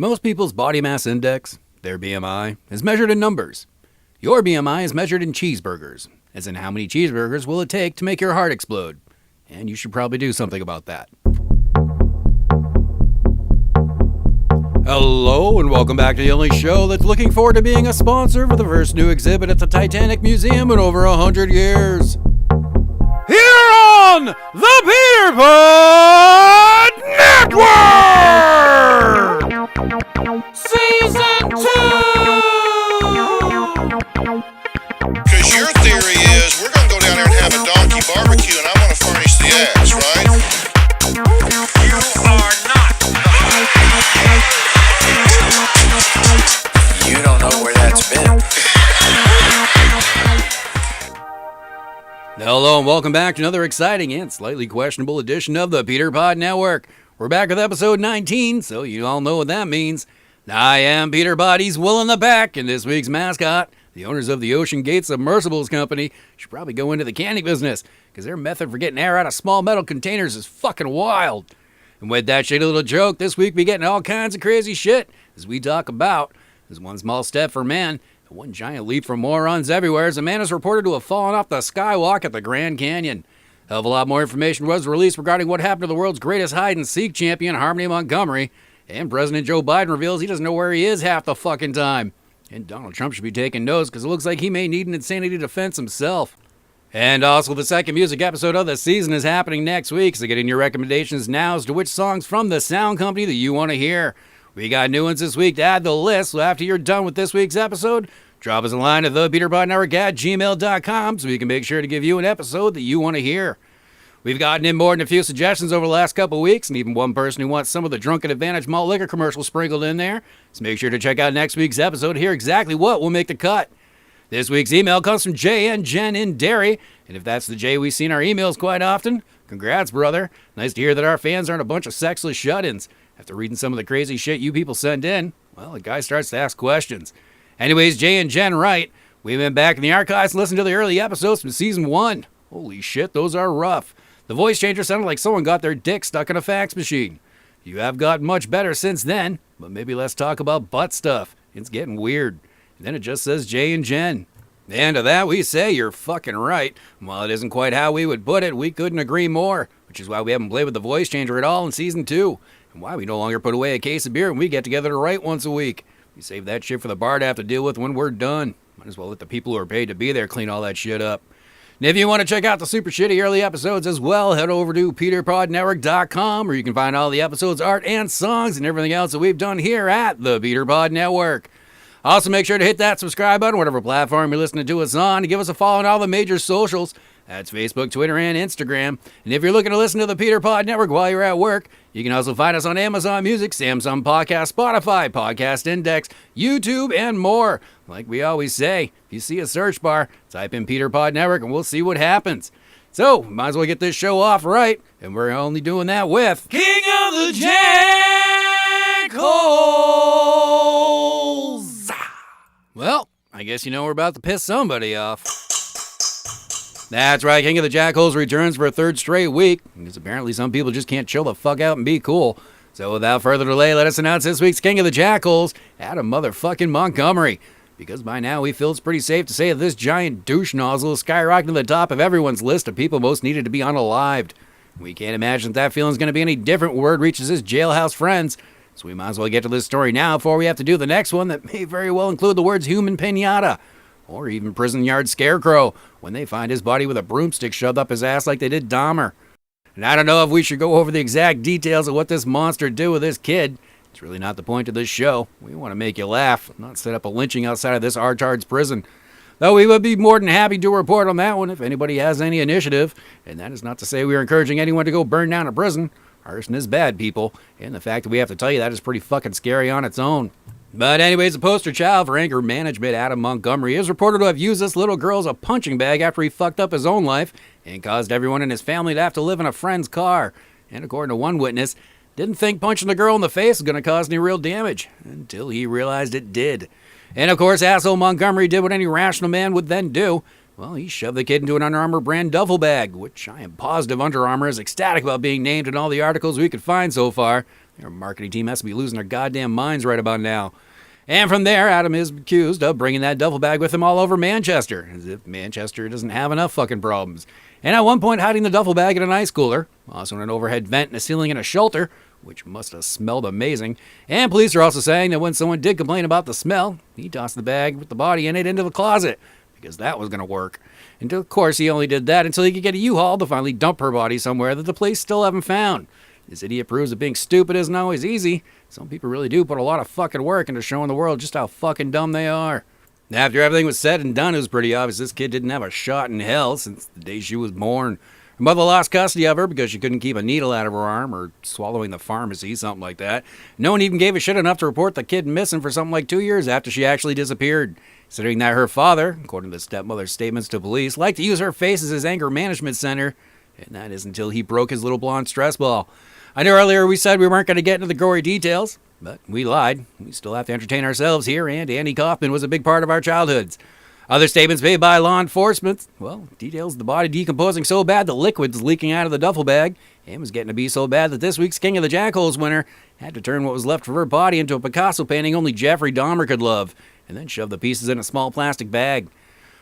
Most people's body mass index, their BMI, is measured in numbers. Your BMI is measured in cheeseburgers, as in how many cheeseburgers will it take to make your heart explode. And you should probably do something about that. Hello and welcome back to the only show that's looking forward to being a sponsor for the first new exhibit at the Titanic Museum in over 100 years. Here on the PeterPod Network! Season 2! Because your theory is we're going to go down there and have a donkey barbecue and I'm going to furnish the ass, right? You are not. You don't know where that's been. Hello and welcome back to another exciting and slightly questionable edition of the PeterPod Network. We're back with episode 19, so you all know what that means. I am Peter Body's Will in the Back, and this week's mascot, the owners of the Ocean Gate Submersibles Company, should probably go into the canning business, because their method for getting air out of small metal containers is fucking wild. And with that shady little joke, this week we getting all kinds of crazy shit as we talk about there's one small step for man, and one giant leap for morons everywhere as a man is reported to have fallen off the skywalk at the Grand Canyon. Hell of a lot more information was released regarding what happened to the world's greatest hide-and-seek champion, Harmony Montgomery, and President Joe Biden reveals he doesn't know where he is half the fucking time. And Donald Trump should be taking notes because it looks like he may need an insanity defense himself. And also the second music episode of the season is happening next week, so get in your recommendations now as to which songs from the sound company that you want to hear. We got new ones this week to add to the list, so after you're done with this week's episode, drop us a line at thepeternetwork@gmail.com so we can make sure to give you an episode that you want to hear. We've gotten in more than a few suggestions over the last couple of weeks, and even one person who wants some of the Drunken Advantage malt liquor commercials sprinkled in there. So make sure to check out next week's episode to hear exactly what will make the cut. This week's email comes from Jay and Jen in Derry, and if that's the Jay we see in our emails quite often, congrats, brother. Nice to hear that our fans aren't a bunch of sexless shut-ins. After reading some of the crazy shit you people send in, well, the guy starts to ask questions. Anyways, Jay and Jen write, we went back in the archives and listened to the early episodes from Season 1. Holy shit, those are rough. The voice changer sounded like someone got their dick stuck in a fax machine. You have gotten much better since then, but maybe let's talk about butt stuff. It's getting weird. And then it just says Jay and Jen. And to that we say you're fucking right. While it isn't quite how we would put it, we couldn't agree more, which is why we haven't played with the voice changer at all in Season 2, and why we no longer put away a case of beer when we get together to write once a week. We save that shit for the bar to have to deal with when we're done. Might as well let the people who are paid to be there clean all that shit up. And if you want to check out the super shitty early episodes as well, head over to PeterPodNetwork.com where you can find all the episodes, art, and songs, and everything else that we've done here at the PeterPod Network. Also, make sure to hit that subscribe button, whatever platform you're listening to us on, and give us a follow on all the major socials. That's Facebook, Twitter, and Instagram. And if you're looking to listen to the PeterPod Network while you're at work, you can also find us on Amazon Music, Samsung Podcast, Spotify, Podcast Index, YouTube, and more. Like we always say, if you see a search bar, type in PeterPod Network and we'll see what happens. So, might as well get this show off right, and we're only doing that with King of the Jackholes! Well, I guess you know we're about to piss somebody off. That's right, King of the Jackholes returns for a third straight week, because apparently some people just can't chill the fuck out and be cool. So without further delay, let us announce this week's King of the Jackholes, Adam motherfucking Montgomery. Because by now we feel it's pretty safe to say that this giant douche nozzle is skyrocketing to the top of everyone's list of people most needed to be unalived. We can't imagine that feeling's going to be any different when word reaches his jailhouse friends. So we might as well get to this story now before we have to do the next one that may very well include the words human pinata. Or even prison yard scarecrow, when they find his body with a broomstick shoved up his ass like they did Dahmer. And I don't know if we should go over the exact details of what this monster did with this kid. It's really not the point of this show. We want to make you laugh, not set up a lynching outside of this artard's prison. Though we would be more than happy to report on that one if anybody has any initiative. And that is not to say we are encouraging anyone to go burn down a prison. Arson is bad, people. And the fact that we have to tell you that is pretty fucking scary on its own. But anyways, the poster child for anger management, Adam Montgomery, is reported to have used this little girl as a punching bag after he fucked up his own life and caused everyone in his family to have to live in a friend's car. And according to one witness, didn't think punching the girl in the face was going to cause any real damage until he realized it did. And of course, asshole Montgomery did what any rational man would then do. Well, he shoved the kid into an Under Armour brand duffel bag, which I am positive Under Armour is ecstatic about being named in all the articles we could find so far. Their marketing team has to be losing their goddamn minds right about now. And from there, Adam is accused of bringing that duffel bag with him all over Manchester, as if Manchester doesn't have enough fucking problems. And at one point, hiding the duffel bag in an ice cooler, also in an overhead vent in a ceiling in a shelter, which must have smelled amazing. And police are also saying that when someone did complain about the smell, he tossed the bag with the body in it into the closet, because that was going to work. And of course, he only did that until he could get a U-Haul to finally dump her body somewhere that the police still haven't found. This idiot proves that being stupid isn't always easy. Some people really do put a lot of fucking work into showing the world just how fucking dumb they are. After everything was said and done, it was pretty obvious this kid didn't have a shot in hell since the day she was born. Her mother lost custody of her because she couldn't keep a needle out of her arm or swallowing the pharmacy, something like that. No one even gave a shit enough to report the kid missing for something like 2 years after she actually disappeared. Considering that her father, according to the stepmother's statements to police, liked to use her face as his anger management center, and that is until he broke his little blonde stress ball. I know earlier we said we weren't going to get into the gory details, but we lied. We still have to entertain ourselves here, and Andy Kaufman was a big part of our childhoods. Other statements made by law enforcement, well, details the body decomposing so bad the liquid's leaking out of the duffel bag, and was getting to be so bad that this week's King of the Jackholes winner had to turn what was left of her body into a Picasso painting only Jeffrey Dahmer could love, and then shove the pieces in a small plastic bag.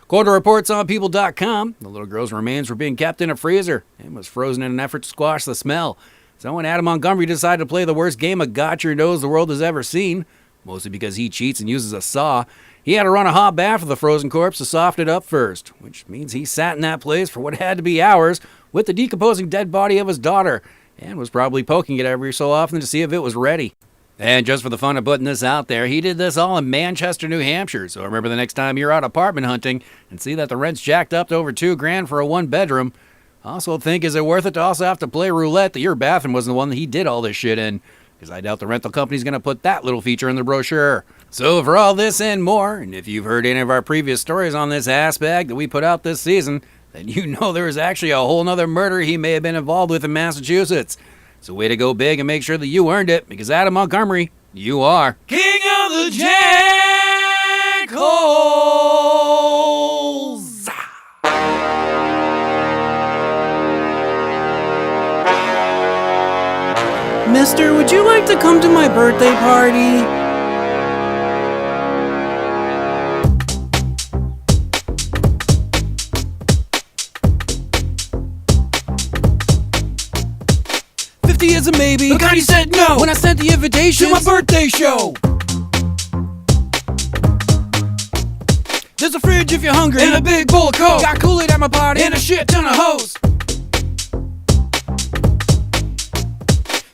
According to reports on People.com, the little girl's remains were being kept in a freezer and was frozen in an effort to squash the smell. So when Adam Montgomery decided to play the worst game of gotcha knows the world has ever seen, mostly because he cheats and uses a saw, he had to run a hot bath of the frozen corpse to soften it up first, which means he sat in that place for what had to be hours with the decomposing dead body of his daughter, and was probably poking it every so often to see if it was ready. And just for the fun of putting this out there, he did this all in Manchester, New Hampshire. So remember the next time you're out apartment hunting and see that the rent's jacked up to over $2,000 for a one-bedroom. Also think, is it worth it to also have to play roulette that your bathroom wasn't the one that he did all this shit in? Because I doubt the rental company's going to put that little feature in the brochure. So for all this and more, and if you've heard any of our previous stories on this ass bag that we put out this season, then you know there was actually a whole nother murder he may have been involved with in Massachusetts. So way to go big and make sure that you earned it, because Adam Montgomery, you are King of the Jackholes! Mister, would you like to come to my birthday party? Is a maybe. Look how you said no when I sent the invitation to my birthday show. There's a fridge if you're hungry, and a big bowl of Coke. Got Kool-Aid at my party, and a shit ton of hoes.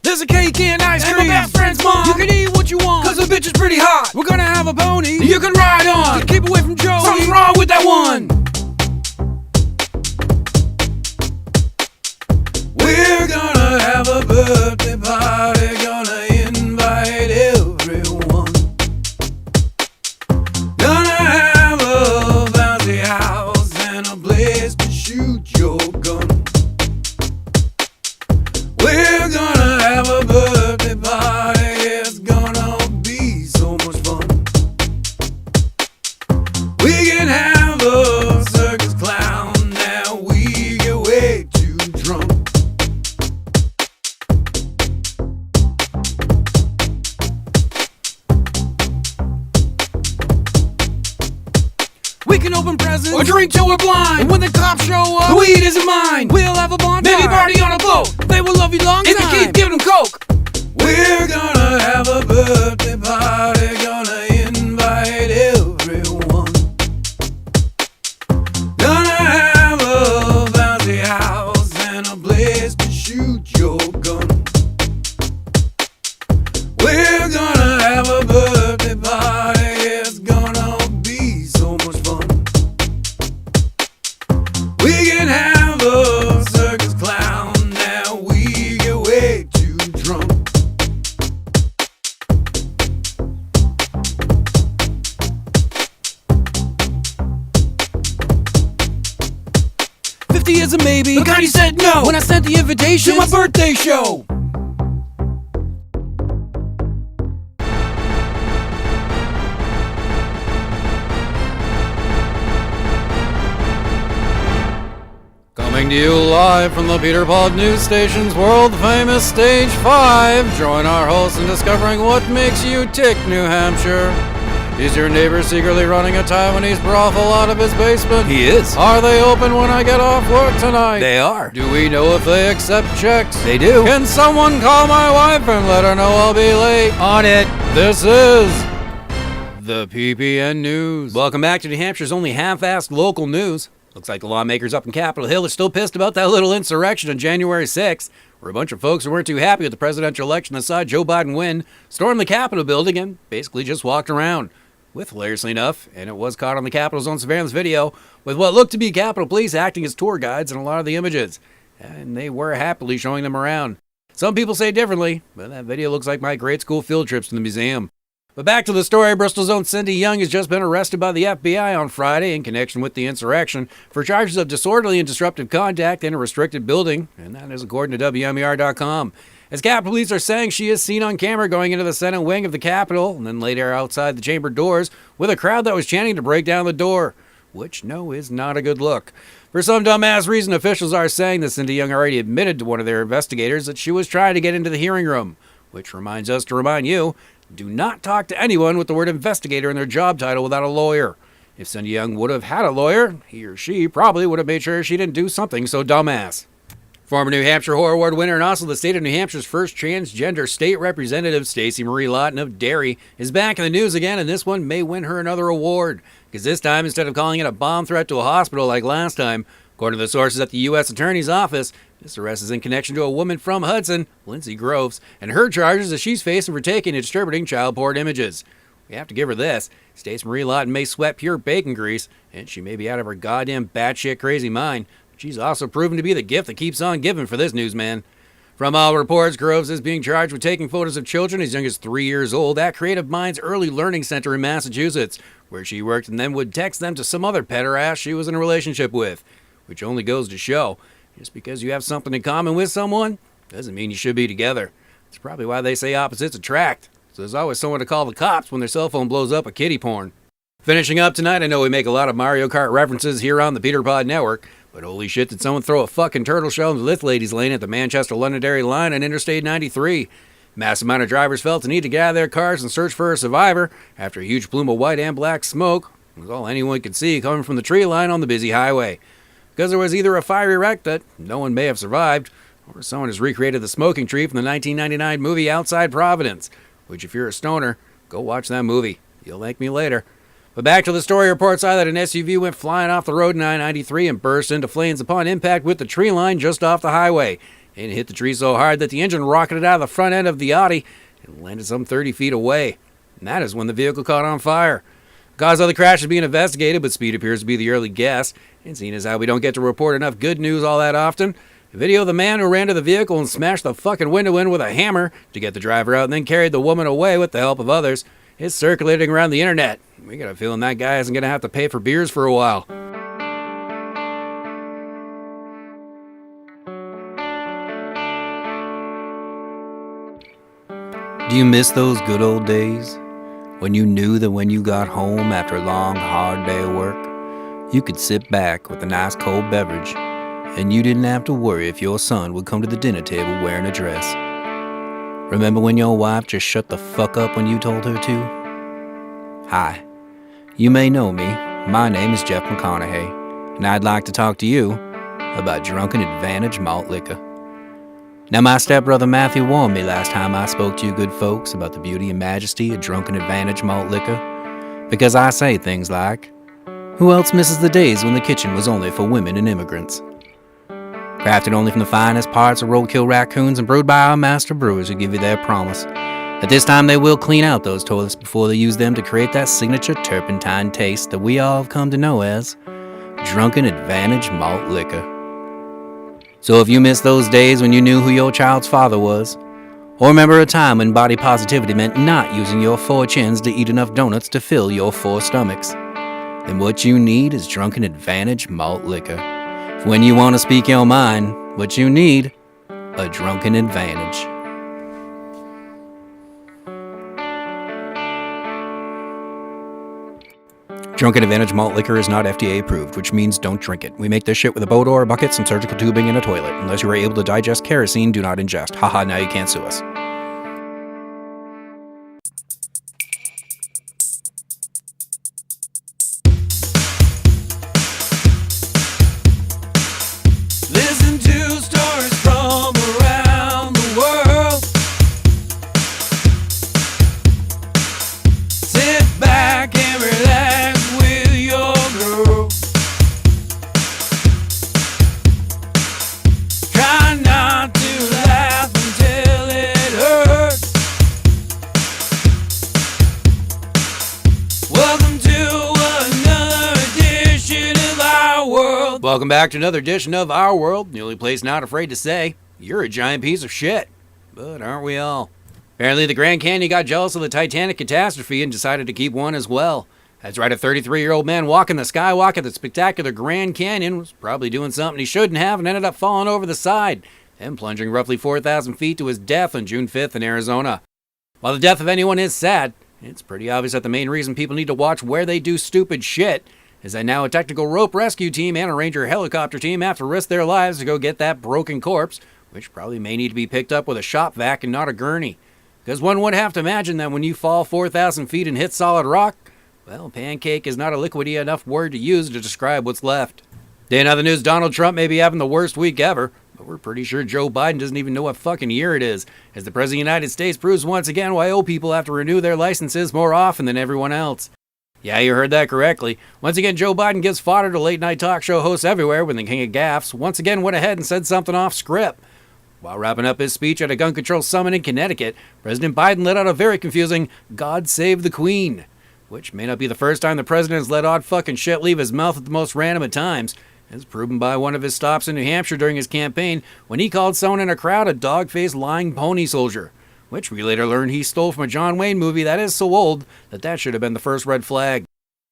There's a cake and ice cream, and my best friend's mom. You can eat what you want, cause the bitch is pretty hot. We're gonna have a pony you can ride on. Just keep away from Joe. Something's wrong with that one. We're gonna have a birthday party, gonna invite everyone. Gonna have a bouncy house and a place to shoot your gun. We're gonna have a birthday party, it's gonna be so much fun. We can have a circus clown, now we get way too drunk. We can open presents or drink till we're blind. And when the cops show up, the weed isn't mine. We'll have a bonfire, maybe party on a boat. They will love you long if time. You keep giving them coke. We're gonna have a birthday party, gonna invite everyone. Gonna have a bouncy house and a place to shoot your gun. We're gonna have a birthday party, it's gonna be so much fun. We can have a circus clown, now we get way too drunk. $50 is a maybe. Look how you said no when I sent the invitation to my birthday show. Coming to you live from the PeterPod News Station's world-famous Stage 5. Join our host in discovering what makes you tick, New Hampshire. Is your neighbor secretly running a Taiwanese brothel out of his basement? He is. Are they open when I get off work tonight? They are. Do we know if they accept checks? They do. Can someone call my wife and let her know I'll be late? On it. This is the PPN News. Welcome back to New Hampshire's only half-assed local news. Looks like the lawmakers up in Capitol Hill are still pissed about that little insurrection on January 6th, where a bunch of folks who weren't too happy with the presidential election that saw Joe Biden win stormed the Capitol building and basically just walked around. With, hilariously enough, and it was caught on the Capitol's own surveillance video, with what looked to be Capitol Police acting as tour guides in a lot of the images. And they were happily showing them around. Some people say differently, but that video looks like my grade school field trips to the museum. But back to the story, Bristol's own Cindy Young has just been arrested by the FBI on Friday in connection with the insurrection for charges of disorderly and disruptive conduct in a restricted building, and that is according to WMER.com. As Capitol Police are saying, she is seen on camera going into the Senate wing of the Capitol and then later outside the chamber doors with a crowd that was chanting to break down the door, which, no, is not a good look. For some dumbass reason, officials are saying that Cindy Young already admitted to one of their investigators that she was trying to get into the hearing room, which reminds us to remind you, do not talk to anyone with the word investigator in their job title without a lawyer. If Cindy Young would have had a lawyer, he or she probably would have made sure she didn't do something so dumbass. Former New Hampshire Horror Award winner and also the state of New Hampshire's first transgender state representative, Stacey Marie Lawton of Derry, is back in the news again, and this one may win her another award. Because this time, instead of calling it a bomb threat to a hospital like last time, according to the sources at the U.S. Attorney's Office, this arrest is in connection to a woman from Hudson, Lindsay Groves, and her charges that she's facing for taking and distributing child porn images. We have to give her this. Stacey Marie Lawton may sweat pure bacon grease, and she may be out of her goddamn batshit crazy mind. She's also proven to be the gift that keeps on giving for this newsman. From all reports, Groves is being charged with taking photos of children as young as 3 years old at Creative Minds Early Learning Center in Massachusetts, where she worked and then would text them to some other pederast she was in a relationship with, which only goes to show, just because you have something in common with someone doesn't mean you should be together. It's probably why they say opposites attract, so there's always someone to call the cops when their cell phone blows up a kiddie porn. Finishing up tonight, I know we make a lot of Mario Kart references here on the PeterPod Network, but holy shit, did someone throw a fucking turtle shell in the lift ladies lane at the Manchester-Londonderry line on Interstate 93. Massive amount of drivers felt the need to get out of their cars and search for a survivor after a huge plume of white and black smoke was all anyone could see coming from the tree line on the busy highway. Because there was either a fiery wreck that no one may have survived, or someone has recreated the smoking tree from the 1999 movie Outside Providence, which if you're a stoner, go watch that movie. You'll thank me later. But back to the story, reports are that an SUV went flying off the road in I-93 and burst into flames upon impact with the tree line just off the highway. And it hit the tree so hard that the engine rocketed out of the front end of the Audi and landed some 30 feet away. And that is when the vehicle caught on fire. The cause of the crash is being investigated, but speed appears to be the early guess. And seeing as how we don't get to report enough good news all that often, the video of the man who ran to the vehicle and smashed the fucking window in with a hammer to get the driver out and then carried the woman away with the help of others is circulating around the internet. We got a feeling that guy isn't going to have to pay for beers for a while. Do you miss those good old days when you knew that when you got home after a long, hard day of work, you could sit back with a nice cold beverage and you didn't have to worry if your son would come to the dinner table wearing a dress? Remember when your wife just shut the fuck up when you told her to? Hi, you may know me. My name is Jeff McConaughey, and I'd like to talk to you about Drunken Advantage malt liquor. Now, my stepbrother Matthew warned me last time I spoke to you good folks about the beauty and majesty of Drunken Advantage malt liquor, because I say things like, who else misses the days when the kitchen was only for women and immigrants? Crafted only from the finest parts of roadkill raccoons and brewed by our master brewers who give you their promise that this time they will clean out those toilets before they use them to create that signature turpentine taste that we all have come to know as Drunken Advantage malt liquor. So if you miss those days when you knew who your child's father was, or remember a time when body positivity meant not using your 4 chins to eat enough donuts to fill your 4 stomachs, then what you need is Drunken Advantage malt liquor. When you want to speak your mind, what you need, a Drunken Advantage. Drunken Advantage malt liquor is not FDA approved, which means don't drink it. We make this shit with a boat oar, a bucket, some surgical tubing, and a toilet. Unless you are able to digest kerosene, do not ingest. Haha, now you can't sue us. Listen to stories from around the world. Sit back and relax with your girl. Try not to laugh until it hurts. Welcome to another edition of Our World. Welcome back to another edition of Our World, the only place not afraid to say, you're a giant piece of shit. But aren't we all? Apparently the Grand Canyon got jealous of the Titanic catastrophe and decided to keep one as well. That's right, a 33-year-old man walking the skywalk at the spectacular Grand Canyon was probably doing something he shouldn't have and ended up falling over the side and plunging roughly 4,000 feet to his death on June 5th in Arizona. While the death of anyone is sad, it's pretty obvious that the main reason people need to watch where they do stupid shit is that now a technical rope rescue team and a Ranger helicopter team have to risk their lives to go get that broken corpse, which probably may need to be picked up with a shop vac and not a gurney. Because one would have to imagine that when you fall 4,000 feet and hit solid rock, well, pancake is not a liquidy enough word to use to describe what's left. In other news, Donald Trump may be having the worst week ever, but we're pretty sure Joe Biden doesn't even know what fucking year it is, as the President of the United States proves once again why old people have to renew their licenses more often than everyone else. Yeah, you heard that correctly. Once again, Joe Biden gives fodder to late-night talk show hosts everywhere when the king of gaffes once again went ahead and said something off script. While wrapping up his speech at a gun control summit in Connecticut, President Biden let out a very confusing "God Save the Queen," which may not be the first time the president has let odd fucking shit leave his mouth at the most random of times, as proven by one of his stops in New Hampshire during his campaign when he called someone in a crowd a dog-faced lying pony soldier, which we later learned he stole from a John Wayne movie that is so old that should have been the first red flag.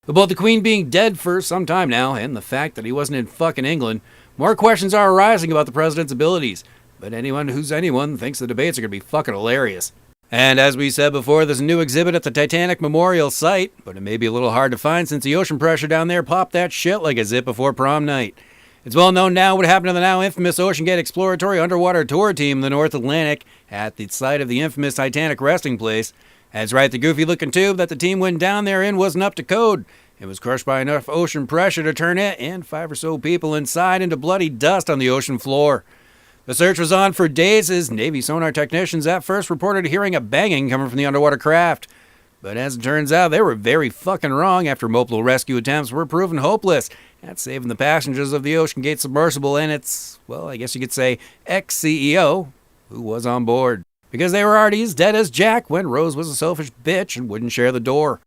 But both the Queen being dead for some time now and the fact that he wasn't in fucking England, more questions are arising about the president's abilities. But anyone who's anyone thinks the debates are going to be fucking hilarious. And as we said before, there's a new exhibit at the Titanic Memorial site, but it may be a little hard to find since the ocean pressure down there popped that shit like a zip before prom night. It's well known now what happened to the now infamous OceanGate Exploratory Underwater Tour team in the North Atlantic at the site of the infamous Titanic resting place. That's right, the goofy-looking tube that the team went down there in wasn't up to code. It was crushed by enough ocean pressure to turn it and 5 or so people inside into bloody dust on the ocean floor. The search was on for days as Navy sonar technicians at first reported hearing a banging coming from the underwater craft. But as it turns out, they were very fucking wrong after multiple rescue attempts were proven hopeless at saving the passengers of the OceanGate submersible and its, well, I guess you could say, ex-CEO, who was on board. Because they were already as dead as Jack when Rose was a selfish bitch and wouldn't share the door.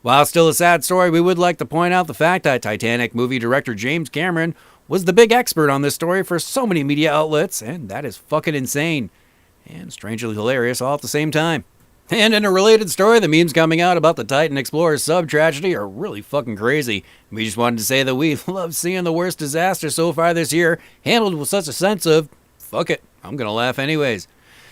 While still a sad story, we would like to point out the fact that Titanic movie director James Cameron was the big expert on this story for so many media outlets, and that is fucking insane. And strangely hilarious all at the same time. And in a related story, the memes coming out about the Titan Explorer sub-tragedy are really fucking crazy. We just wanted to say that we love seeing the worst disaster so far this year handled with such a sense of, fuck it, I'm gonna laugh anyways.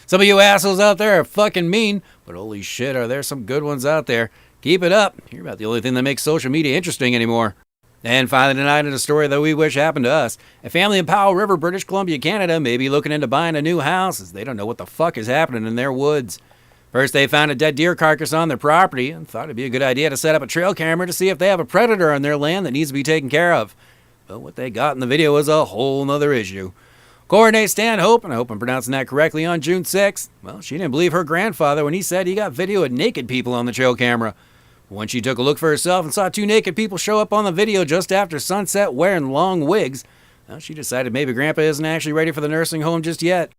Some of you assholes out there are fucking mean, but holy shit, are there some good ones out there. Keep it up. You're about the only thing that makes social media interesting anymore. And finally tonight in a story that we wish happened to us, a family in Powell River, British Columbia, Canada may be looking into buying a new house as they don't know what the fuck is happening in their woods. First they found a dead deer carcass on their property and thought it'd be a good idea to set up a trail camera to see if they have a predator on their land that needs to be taken care of. But what they got in the video was a whole nother issue. Coroner Stanhope, and I hope I'm pronouncing that correctly, on June 6th, well, she didn't believe her grandfather when he said he got video of naked people on the trail camera. When she took a look for herself and saw 2 naked people show up on the video just after sunset wearing long wigs, well, she decided maybe Grandpa isn't actually ready for the nursing home just yet.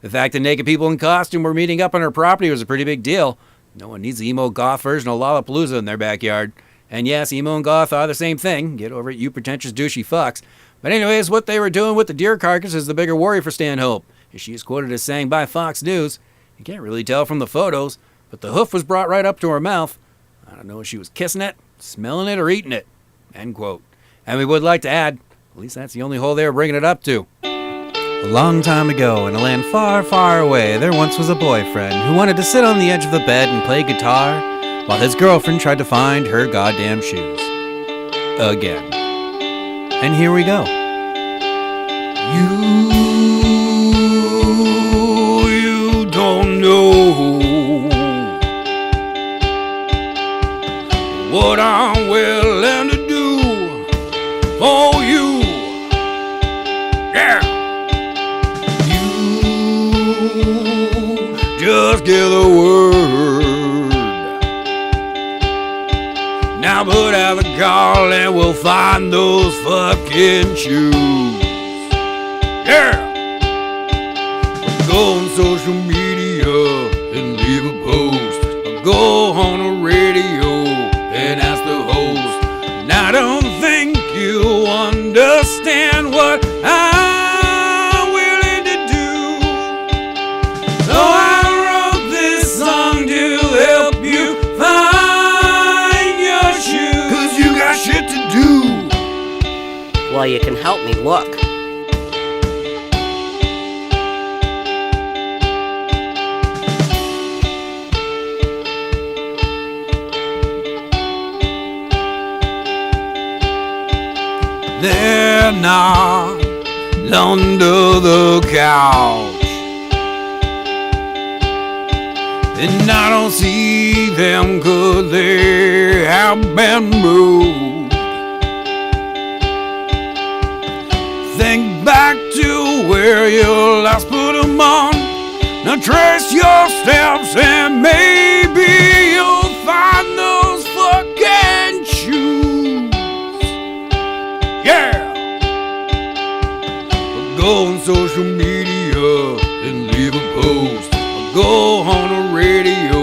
The fact that naked people in costume were meeting up on her property was a pretty big deal. No one needs the emo goth version of Lollapalooza in their backyard. And yes, emo and goth are the same thing. Get over it, you pretentious douchey fucks. But anyways, what they were doing with the deer carcass is the bigger worry for Stanhope. As she is quoted as saying by Fox News, you can't really tell from the photos, but the hoof was brought right up to her mouth. I don't know if she was kissing it, smelling it, or eating it. End quote. And we would like to add, at least that's the only hole they were bringing it up to. A long time ago, in a land far, far away, there once was a boyfriend who wanted to sit on the edge of the bed and play guitar while his girlfriend tried to find her goddamn shoes. again. And here we go. You don't know what I'm willing to do for you. Yeah. You just get the word. Now put out the call and we'll find those fucking shoes. Yeah! Go on social media and leave a post. Or go on the radio and ask the host. And I don't think you understand what I'm willing to do. So I wrote this song to help you find your shoes. 'Cause you got shit to do. Well, you can help me look. They're not under the couch, and I don't see them 'cause they have been moved. Think back to where you last put them on. Now trace your steps and maybe you'll find those fucking shoes. Yeah! Go on social media and leave a post. Or go on the radio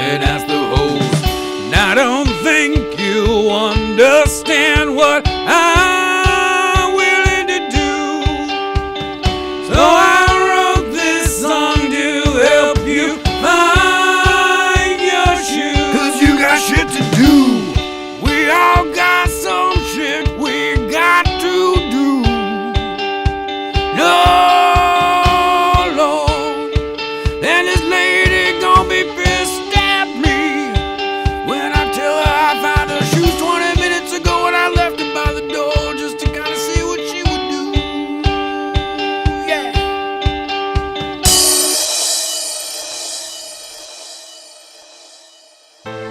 and ask the host. And I don't think you understand what I'm willing to do. So I wrote this song to help you find your shoes. 'Cause you got shit to do. We all got some shit we got to do. No, Lord, and this lady gonna be pissed at me when I tell her I found her shoes 20 minutes ago and I left her by the door just to kind of see what she would do. Yeah.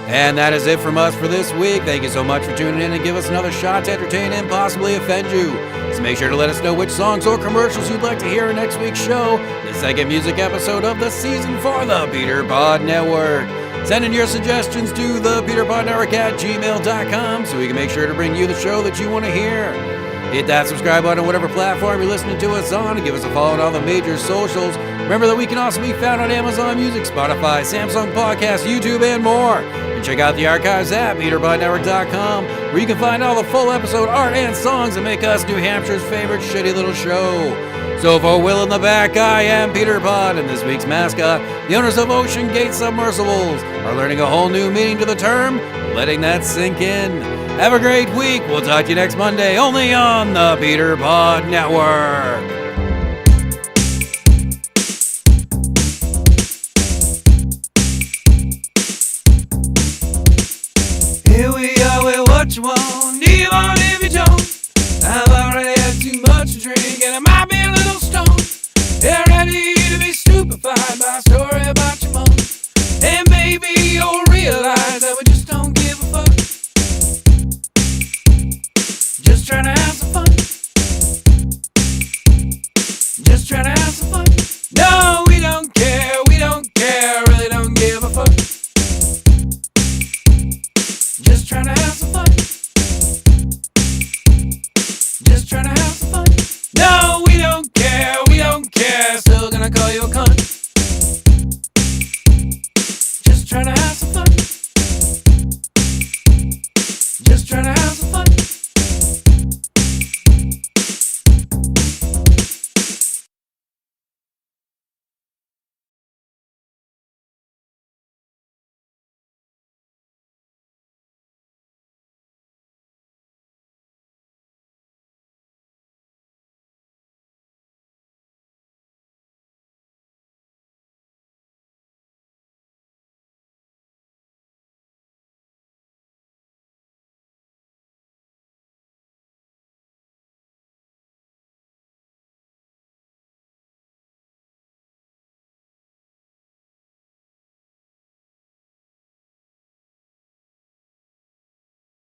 And that is it from us for this week. Thank you so much for tuning in and give us another shot to entertain and possibly offend you. So make sure to let us know which songs or commercials you'd like to hear in next week's show, the second music episode of the season for the PeterPod Network. Send in your suggestions to the PeterPodNetwork@gmail.com so we can make sure to bring you the show that you want to hear. Hit that subscribe button on whatever platform you're listening to us on and give us a follow on all the major socials. Remember that we can also be found on Amazon Music, Spotify, Samsung Podcasts, YouTube, and more. And check out the archives at PeterPodNetwork.com where you can find all the full episode art and songs that make us New Hampshire's favorite shitty little show. So for Will in the back, I am PeterPod, and this week's mascot, the owners of Ocean Gate Submersibles, are learning a whole new meaning to the term, letting that sink in. Have a great week. We'll talk to you next Monday, only on the PeterPod Network. Here we are with what you want, even if you don't. I've already had too much to drink and I might be a little stoned. They're ready to be stupefied by a story about your mom. And baby, you're